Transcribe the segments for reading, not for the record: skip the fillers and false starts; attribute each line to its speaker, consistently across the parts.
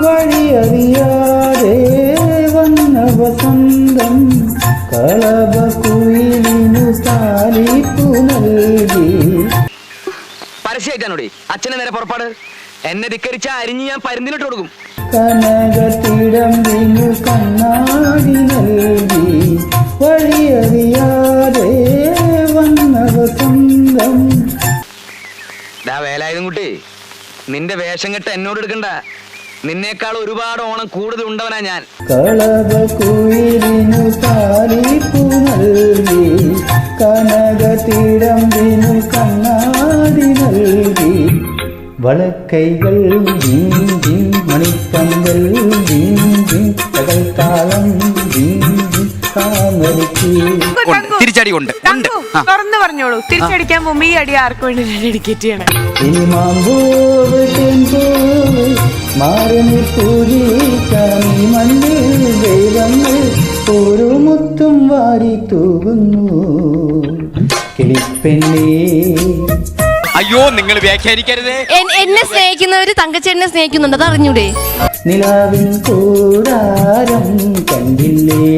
Speaker 1: വഴിയറിയാതെ വന്ന വസന്തം കളഭക്കുയിലിനു താലിപ്പു നൽകി.
Speaker 2: പരസ്യമായിട്ടാണോടി അച്ഛനെ നേരെ പുറപ്പാട്. എന്നെ ധിക്കരിച്ച അരിഞ്ഞ് ഞാൻ പരുന്തിനിട്ട് കൊടുക്കും.
Speaker 1: കനകത്തിടമ്പിനു കണ്ണാടി നൽകി വഴിയറിയാതെ വന്ന വസന്തം.
Speaker 2: വേലായുധം കുട്ടി, നിന്റെ വേഷം കെട്ട് എന്നോട് എടുക്കണ്ട. നിന്നേക്കാൾ ഒരുപാട് ഓണം കൂടുതൽ ഉണ്ടവനാ ഞാൻ.
Speaker 1: കളഭക്കുയിലിനു താലിപ്പു നൽകി കനകത്തിടമ്പിനു കണ്ണാടി നൽകി. വളക്കൈകൾ മണിപ്പന്തൽ താളം
Speaker 3: തിരിച്ചടി കൊണ്ട്
Speaker 4: തുറന്നു പറഞ്ഞോളൂ. തിരിച്ചടിക്കാൻ മുമ്പ് ഈ അടി ആർക്ക് വേണ്ടി ഡെഡിക്കേറ്റ് ചെയ്യണം?
Speaker 1: ഇനി മാമ്പൂവ് തേൻപൂവ് മാറിനി പൂജിക്കാൻ ഈ മണ്ണിൽ ദൈവങ്ങൾ ഓരോ മുത്തും വാരി തൂകുന്നു. കിളിപ്പെണ്ണേ,
Speaker 3: അയ്യോ നിങ്ങൾ വ്യാഖ്യാനിക്കരുത്.
Speaker 5: എന്നെ സ്നേഹിക്കുന്നവര് തങ്കച്ചേട്ടനെ സ്നേഹിക്കുന്നുണ്ട്, അത് അറിഞ്ഞൂടെ?
Speaker 1: നിലാവിൻ കൂടാരം കണ്ടില്ലേ,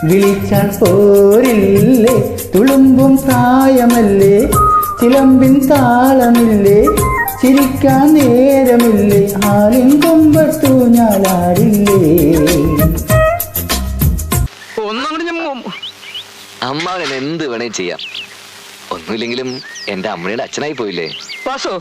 Speaker 1: വിളിച്ചാൽ പോരില്ലേ, തുളുമ്പും പ്രായമല്ലേ, ചിലമ്പിൻ താളമില്ലേ, ചിരിക്കാൻ നേരമില്ലേ, ആലിൻ കൊമ്പത്തു ഞാലാടില്ലേ.
Speaker 2: അമ്മാവൻ എന്ത് വേണേ ചെയ്യാം. ഒന്നുമില്ലെങ്കിലും എന്റെ അമ്മയുടെ അച്ഛനായി പോയില്ലേ. വാസോ